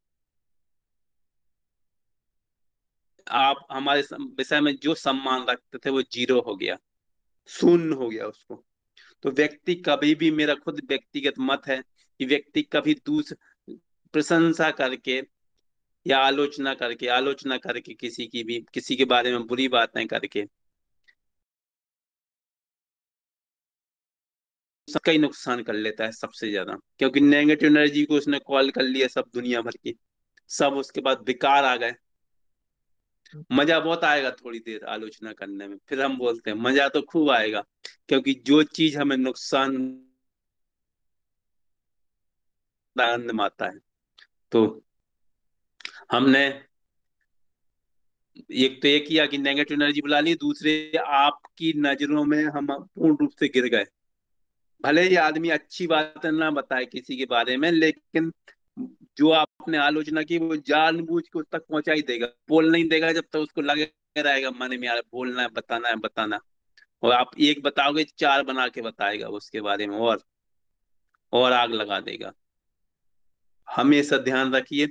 आप हमारे विषय में जो सम्मान रखते थे वो जीरो हो गया, शून्य हो गया उसको। तो व्यक्ति कभी भी, मेरा खुद व्यक्तिगत मत है कि व्यक्ति कभी दूसरे प्रशंसा करके या आलोचना करके किसी की भी, किसी के बारे में बुरी बातें करके सबका ही नुकसान कर लेता है सबसे ज्यादा, क्योंकि नेगेटिव एनर्जी को उसने कॉल कर लिया सब दुनिया भर की, सब उसके बाद बेकार आ गए। मजा बहुत आएगा थोड़ी देर आलोचना करने में, फिर हम बोलते हैं मजा तो खूब आएगा, क्योंकि जो चीज हमें नुकसान आनंद में आता है। तो हमने एक तो ये किया कि नेगेटिव एनर्जी बुला ली, दूसरे आपकी नजरों में हम पूर्ण रूप से गिर गए। भले ही आदमी अच्छी बातें ना बताए किसी के बारे में, लेकिन जो आपने आलोचना की वो जानबूझ के उस तक पहुंचा ही देगा, बोल नहीं देगा जब तक उसको लगे रहेगा मन में यार बोलना है, बताना है, बताना। और आप एक बताओगे, चार बना के बताएगा उसके बारे में, और आग लगा देगा। हमेशा ध्यान रखिए।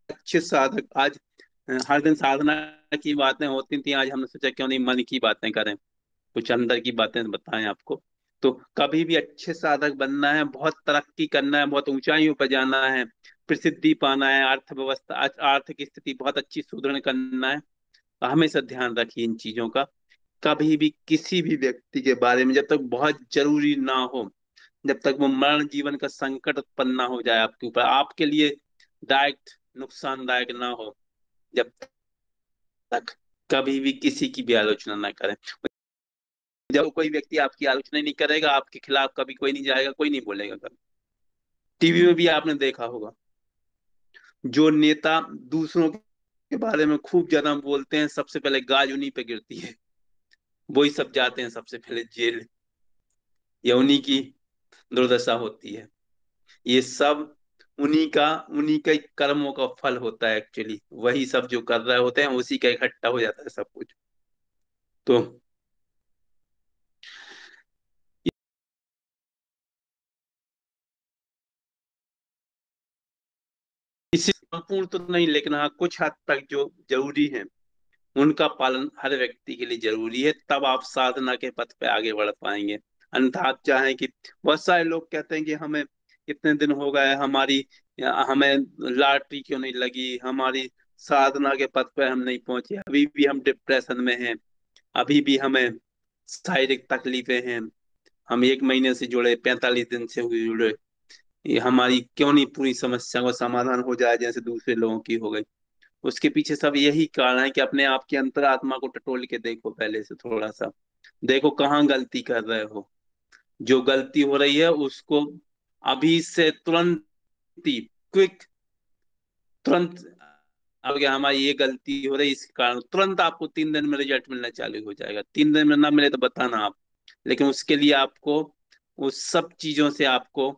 अच्छे साधक आज हर दिन साधना की बातें होती थी, आज हमने सोचा क्यों नहीं मन की बातें करें, कुछ अंदर की बातें बताएं आपको। तो कभी भी अच्छे साधक बनना है, बहुत तरक्की करना है, बहुत ऊंचाइयों पर जाना है, प्रसिद्धि पाना है, अर्थव्यवस्था आर्थिक स्थिति बहुत अच्छी सुदृढ़ करना है, तो हमेशा ध्यान रखिए इन चीजों का। कभी भी किसी भी व्यक्ति के बारे में जब तक बहुत जरूरी ना हो, जब तक वो मरण जीवन का संकट उत्पन्न ना हो जाए आपके ऊपर, आपके लिए डायरेक्ट नुकसानदायक ना हो, जब तक कभी भी किसी की भी आलोचना ना करें। जब कोई व्यक्ति आपकी आलोचना नहीं करेगा, आपके खिलाफ कभी कोई नहीं जाएगा, कोई नहीं बोलेगा कभी। टीवी में भी आपने देखा होगा, जो नेता दूसरों के बारे में खूब ज्यादा बोलते हैं, सबसे पहले गाज उन्हीं पे गिरती है, वही सब जाते हैं सबसे पहले जेल, या उन्हीं की दुर्दशा होती है। ये सब उन्हीं का ही कर्मों का फल होता है एक्चुअली, वही सब जो कर रहे होते हैं उसी का इकट्ठा हो जाता है सब कुछ। तो इसी संपूर्ण तो नहीं, लेकिन हाँ कुछ हद तक जो जरूरी है उनका पालन हर व्यक्ति के लिए जरूरी है, तब आप साधना के पथ पे आगे बढ़ पाएंगे। अन्यथा आप चाहें कि, बहुत सारे लोग कहते हैं कि हमें इतने दिन हो गए, हमें लॉटरी क्यों नहीं लगी, हमारी साधना के पथ पे हम नहीं पहुंचे, अभी भी हम डिप्रेशन में हैं, अभी भी हमें शारीरिक तकलीफें हैं, हम 1 महीने से जुड़े, 45 दिन से हुए जुड़े, ये हमारी क्यों नहीं पूरी समस्या का समाधान हो जाए जैसे दूसरे लोगों की हो गई। उसके पीछे सब यही कारण है कि अपने आप की अंतरात्मा को टटोल के देखो, पहले से थोड़ा सा देखो कहाँ गलती कर रहे हो, जो गलती हो रही है उसको अभी से तुरंत ही, क्विक, तुरंत, अब क्या हमारी ये गलती हो रही है इसके कारण, तुरंत आपको 3 दिन में रिजल्ट मिलना चालू हो जाएगा। 3 दिन में ना मिले तो बताना आप, लेकिन उसके लिए आपको उस सब चीजों से आपको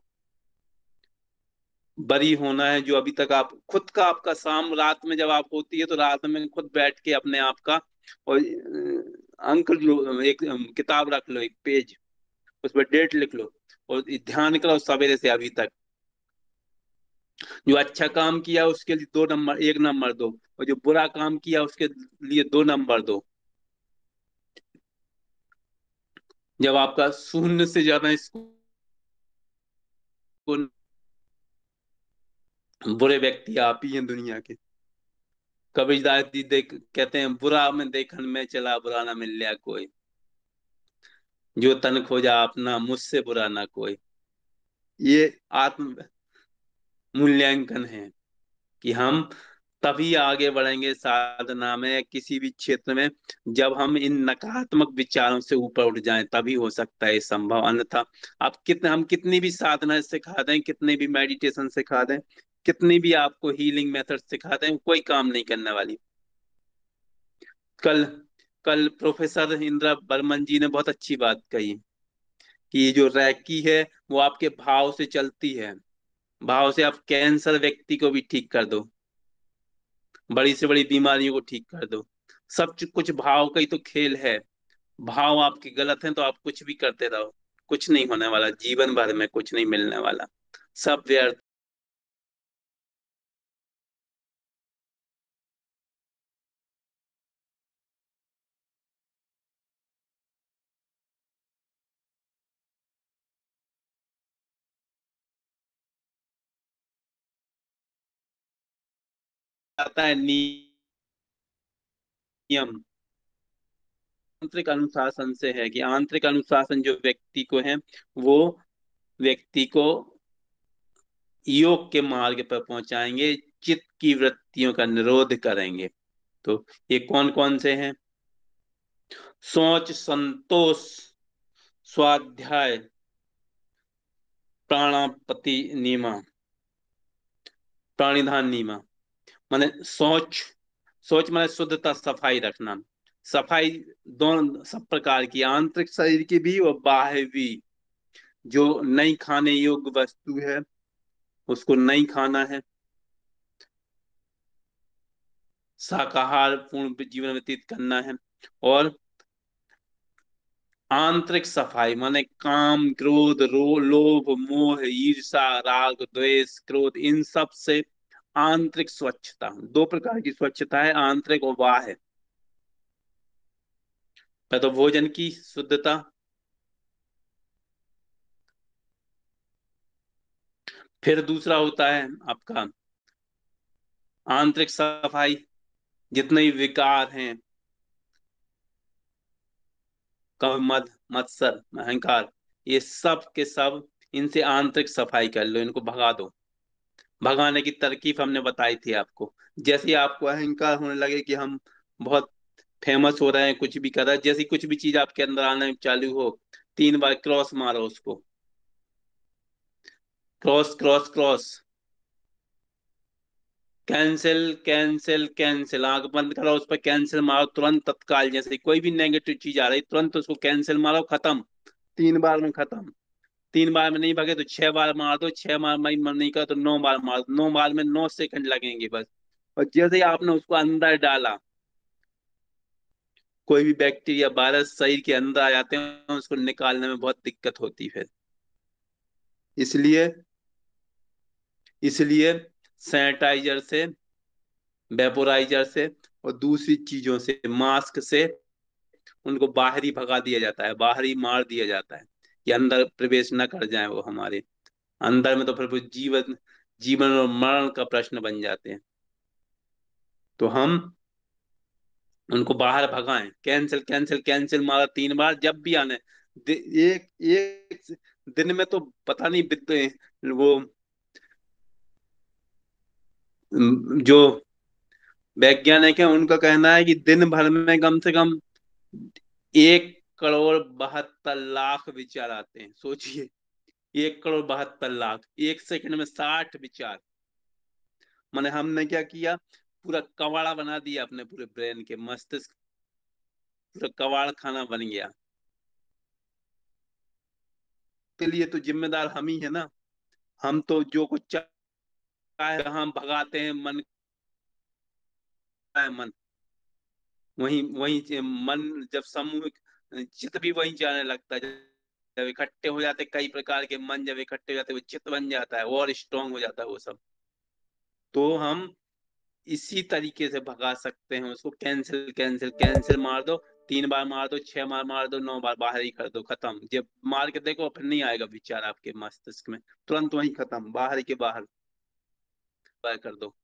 बरी होना है, जो अभी तक आप खुद का, आपका शाम रात में जब आप होती है तो रात में खुद बैठ के अपने आप का, और अंक लो, एक किताब रख लो, एक पेज, उस पर डेट लिख लो, और ध्यान करो सवेरे से अभी तक, जो अच्छा काम किया उसके लिए 2 नंबर, 1 नंबर दो, और जो बुरा काम किया उसके लिए 2 नंबर दो। जब आपका शून्य से ज्यादा इसको, बुरे व्यक्ति आप ही हैं दुनिया के। कबीरदास जी देख कहते हैं, बुरा में देखन में चला, बुरा ना मिल लिया कोई, जो तन खोजा अपना, मुझसे बुरा ना कोई। ये आत्म मूल्यांकन है कि हम तभी आगे बढ़ेंगे साधना में, किसी भी क्षेत्र में, जब हम इन नकारात्मक विचारों से ऊपर उठ जाएं, तभी हो सकता है ये संभव। अन्यथा हम कितनी भी साधना सिखा दें, कितनी भी मेडिटेशन सिखा दें, कितनी भी आपको हीलिंग मेथड सिखा दें, कोई काम नहीं करने वाली। कल कल प्रोफेसर इंदिरा बर्मन जी ने बहुत अच्छी बात कही कि ये जो रैकी है वो आपके भाव से चलती है, भाव से आप कैंसर व्यक्ति को भी ठीक कर दो, बड़ी से बड़ी बीमारियों को ठीक कर दो। कुछ भाव का ही तो खेल है। भाव आपके गलत हैं तो आप कुछ भी करते रहो, कुछ नहीं होने वाला, जीवन भर में कुछ नहीं मिलने वाला, सब व्यर्थ। आता है नियम, आंतरिक अनुशासन से है कि आंतरिक अनुशासन जो व्यक्ति को है वो व्यक्ति को योग के मार्ग पर पहुंचाएंगे, चित्त की वृत्तियों का निरोध करेंगे। तो ये कौन कौन से हैं? सोच, संतोष, स्वाध्याय, प्राणापति नियमा, प्राणिधान नियमा। माने सोच, सोच माने शुद्धता, सफाई रखना। सफाई दोनों सब प्रकार की, आंतरिक शरीर की भी और बाह्य भी। जो नहीं खाने योग्य वस्तु है उसको नहीं खाना है, शाकाहार पूर्ण जीवन व्यतीत करना है। और आंतरिक सफाई माने काम, क्रोध, लोभ, मोह, ईर्षा, राग, द्वेष, क्रोध, इन सब से आंतरिक स्वच्छता। दो प्रकार की स्वच्छता है, आंतरिक और बाह्य। पहले तो भोजन की शुद्धता, फिर दूसरा होता है आपका आंतरिक सफाई। जितने भी विकार हैं, कम, मद, मत्सर, अहंकार, ये सब के सब, इनसे आंतरिक सफाई कर लो, इनको भगा दो। भगाने की तरकीब हमने बताई थी आपको। जैसे ही आपको अहंकार होने लगे कि हम बहुत फेमस हो रहे हैं, कुछ भी कर रहे हैं, जैसी कुछ भी चीज आपके अंदर आना चालू हो, 3 बार क्रॉस मारो उसको। Cross cross cross. Cancel cancel cancel, आंख बंद करो, उस पर कैंसिल मारो तुरंत, तत्काल। जैसे कोई भी नेगेटिव चीज आ रही, तुरंत उसको कैंसिल मारो, खत्म। 3 बार में खत्म। 3 बार में नहीं भगे तो 6 बार मार दो, 6 बार में मन नहीं करा तो 9 बार मार दो। 9 बार में 9 सेकंड लगेंगे बस। और जैसे ही आपने उसको अंदर डाला, कोई भी बैक्टीरिया, वायरस शरीर के अंदर आ जाते हैं, उसको निकालने में बहुत दिक्कत होती है। इसलिए इसलिए सैनिटाइजर से, वेपोराइजर से और दूसरी चीजों से, मास्क से उनको बाहर ही भगा दिया जाता है, बाहर ही मार दिया जाता है कि अंदर प्रवेश न कर जाए वो हमारे अंदर में। तो फिर वो जीवन जीवन और मरण का प्रश्न बन जाते हैं। तो हम उनको बाहर भगाएं, कैंसिल कैंसिल कैंसिल मारा 3 बार। जब भी आने एक एक दिन में तो पता नहीं वो जो वैज्ञानिक है उनका कहना है कि दिन भर में कम से कम 1 करोड़ 72 लाख विचार आते हैं। सोचिए, 1 करोड़ 72 लाख, 1 सेकंड में 60 विचार। मैंने हमने क्या किया, पूरा कबाड़ा बना दिया अपने पूरे ब्रेन के, मस्तिष्क पूरा कबाड़ खाना बन गया। के लिए तो जिम्मेदार हम ही है ना। हम तो जो कुछ चाहे हम भगाते हैं, मन का है मन, वही वही मन जब सामूहिक, चित्त भी वही जाने लगता है। जब इकट्ठे हो जाते कई प्रकार के मन, जब इकट्ठे हो जाते वो चित्त बन जाता है और स्ट्रांग हो जाता है वो सब। तो हम इसी तरीके से भगा सकते हैं उसको, कैंसिल कैंसिल कैंसिल मार दो। 3 बार मार दो, 6 बार मार दो, 9 बार बाहर ही कर दो, खत्म। जब मार के देखो फिर नहीं आएगा विचार आपके मस्तिष्क में, तुरंत वही खत्म, बाहर ही के बाहर कर दो।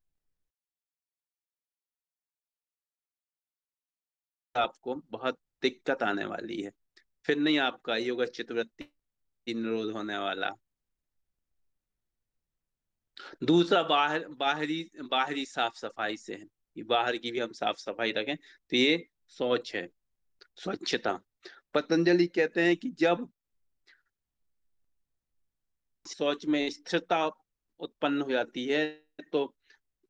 आपको बहुत दिक्कत आने वाली है, फिर नहीं आपका योगा चित्तवृत्ति निरोध होने वाला। दूसरा बाहरी बाहरी साफ सफाई से है कि बाहर की भी हम साफ सफाई रखें। तो ये शौच है, स्वच्छता। पतंजलि कहते हैं कि जब शौच में स्थिरता उत्पन्न हो जाती है तो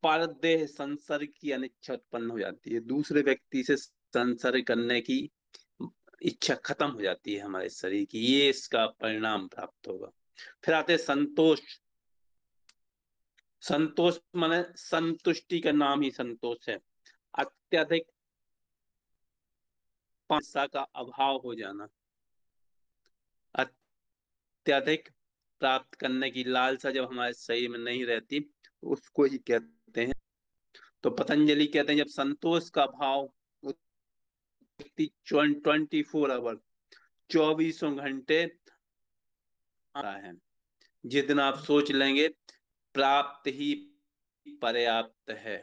परदेह संसर्ग की अनिच्छा उत्पन्न हो जाती है, दूसरे व्यक्ति से संसर्ग करने की इच्छा खत्म हो जाती है हमारे शरीर की, ये इसका परिणाम प्राप्त होगा। फिर आते हैं संतोष। संतोष माने संतुष्टि का नाम ही संतोष है। अत्यधिक पासा का अभाव हो जाना, अत्यधिक प्राप्त करने की लालसा जब हमारे शरीर में नहीं रहती, उसको ही कहते हैं। तो पतंजलि कहते हैं जब संतोष का भाव, 24 आवर, 24 घंटे आ रहा है, जिस दिन आप सोच लेंगे प्राप्त ही पर्याप्त है।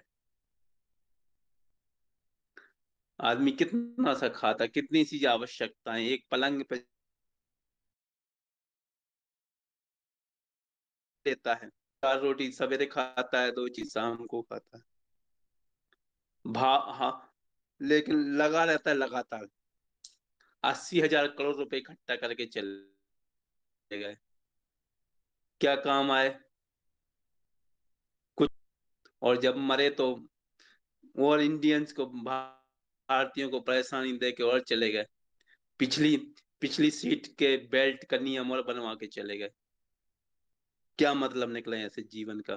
आदमी कितना सा खाता, कितनी सी आवश्यकताएं, एक पलंग पे लेता है, 4 रोटी सवेरे खाता है, 2 चीज शाम को खाता है। भा हाँ, लेकिन लगा रहता है लगातार। 80,000 करोड़ रुपए इकट्ठा करके चले गए, क्या काम आए? कुछ। और जब मरे तो और इंडियंस को, भारतीयों को परेशानी दे के और चले गए। पिछली पिछली सीट के बेल्ट का नियम और बनवा के चले गए। क्या मतलब निकले ऐसे जीवन का?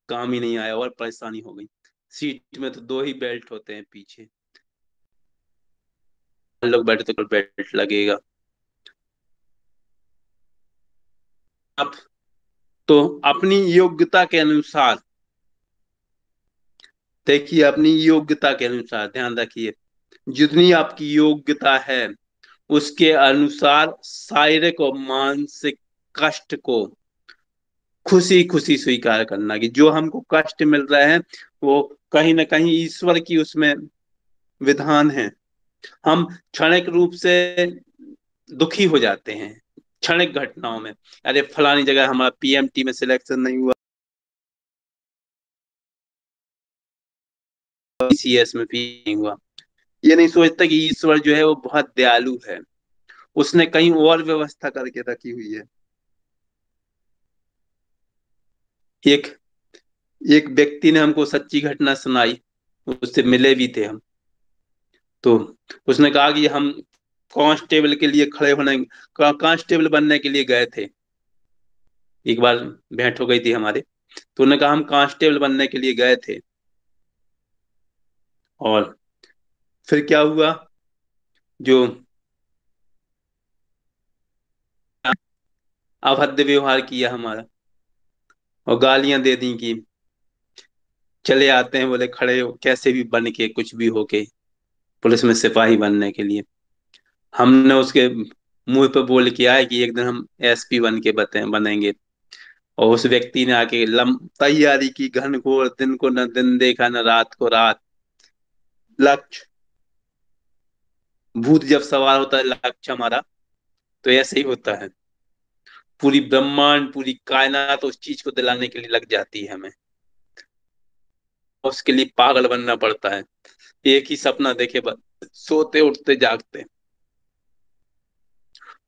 काम ही नहीं आया और परेशानी हो गई। सीट में तो 2 ही बेल्ट होते हैं पीछे, लोग बैठे तो बेल्ट लगेगा। अब तो अपनी योग्यता के अनुसार, देखिए अपनी योग्यता के अनुसार ध्यान रखिए, जितनी आपकी योग्यता है उसके अनुसार शारीरिक और मानसिक कष्ट को खुशी खुशी स्वीकार करना, कि जो हमको कष्ट मिल रहे हैं वो कहीं ना कहीं ईश्वर की उसमें विधान है। हम क्षणिक रूप से दुखी हो जाते हैं क्षणिक घटनाओं में। अरे फलानी जगह हमारा पीएमटी में सिलेक्शन नहीं हुआ, सीएस में भी नहीं हुआ। ये नहीं सोचता कि ईश्वर जो है वो बहुत दयालु है, उसने कहीं और व्यवस्था करके रखी हुई है। एक एक व्यक्ति ने हमको सच्ची घटना सुनाई, उससे मिले भी थे हम। तो उसने कहा कि हम कांस्टेबल के लिए खड़े होने, कांस्टेबल बनने के लिए गए थे। एक बार भेंट हो गई थी हमारे, तो उन्होंने कहा हम कांस्टेबल बनने के लिए गए थे। और फिर क्या हुआ, जो अभद्र व्यवहार किया हमारा और गालियां दे दी कि चले आते हैं, बोले खड़े हो कैसे भी बन के, कुछ भी होके पुलिस में सिपाही बनने के लिए। हमने उसके मुंह पे बोल के आए कि एक दिन हम एसपी बन के बनेंगे। और उस व्यक्ति ने आके तैयारी की घनघोर, दिन को न दिन देखा न रात को रात। लक्ष्य, भूत जब सवार होता है लक्ष्य हमारा, तो ऐसे ही होता है। पूरी ब्रह्मांड, पूरी कायनात उस चीज को दिलाने के लिए लग जाती है हमें, उसके लिए पागल बनना पड़ता है। एक ही सपना देखे बस, सोते उठते जागते।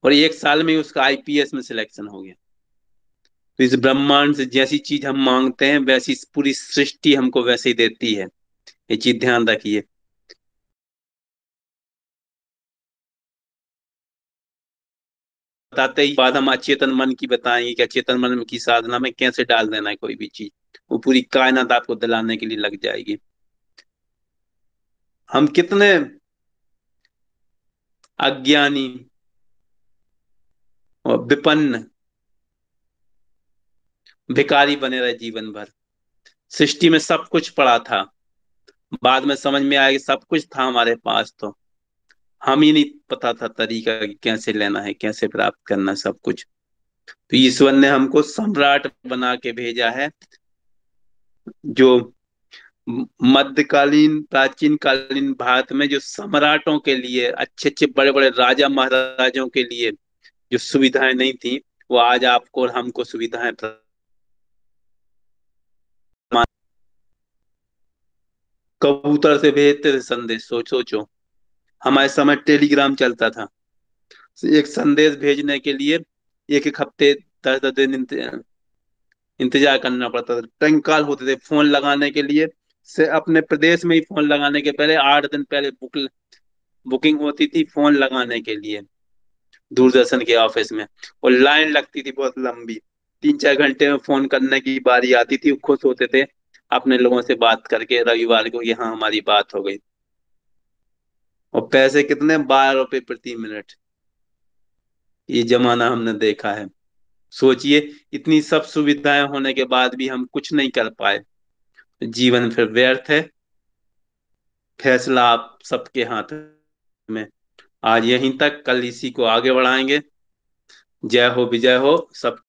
और 1 साल में ही उसका आईपीएस में सिलेक्शन हो गया। तो इस ब्रह्मांड से जैसी चीज हम मांगते हैं वैसी पूरी सृष्टि हमको वैसे ही देती है, ये चीज ध्यान रखिए। बताते ही बाद हम अचेतन मन की बताएंगे कि अचेतन मन की साधना में कैसे डाल देना है कोई भी चीज, वो पूरी कायनात आपको दिलाने के लिए लग जाएगी। हम कितने अज्ञानी और विपन्न भिखारी बने रहे जीवन भर। सृष्टि में सब कुछ पड़ा था, बाद में समझ में आया कि सब कुछ था हमारे पास, तो हम ही नहीं पता था तरीका कि कैसे लेना है, कैसे प्राप्त करना सब कुछ। तो ईश्वर ने हमको सम्राट बना के भेजा है, जो मध्यकालीन प्राचीन कालीन भारत में जो सम्राटों के लिए, अच्छे अच्छे बड़े बड़े राजा महाराजों के लिए जो सुविधाएं नहीं थी, वो आज आपको और हमको सुविधाएं कबूतर से भेजते थे संदेश। सोचो, हमारे समय टेलीग्राम चलता था, एक संदेश भेजने के लिए एक एक हफ्ते 10 10 दिन इंतजार करना पड़ता था। टंकाल होते थे फोन लगाने के लिए, से अपने प्रदेश में ही फोन लगाने के पहले 8 दिन पहले बुकिंग होती थी फोन लगाने के लिए दूरदर्शन के ऑफिस में। और लाइन लगती थी बहुत लंबी, 3 4 घंटे में फोन करने की बारी आती थी। खुश होते थे अपने लोगों से बात करके रविवार को, यहाँ हमारी बात हो गई। और पैसे कितने, 12 रुपए प्रति मिनट। ये जमाना हमने देखा है। सोचिए, इतनी सब सुविधाएं होने के बाद भी हम कुछ नहीं कर पाए, जीवन फिर व्यर्थ है। फैसला आप सबके हाथ में। आज यहीं तक, कल इसी को आगे बढ़ाएंगे। जय हो, विजय हो सब।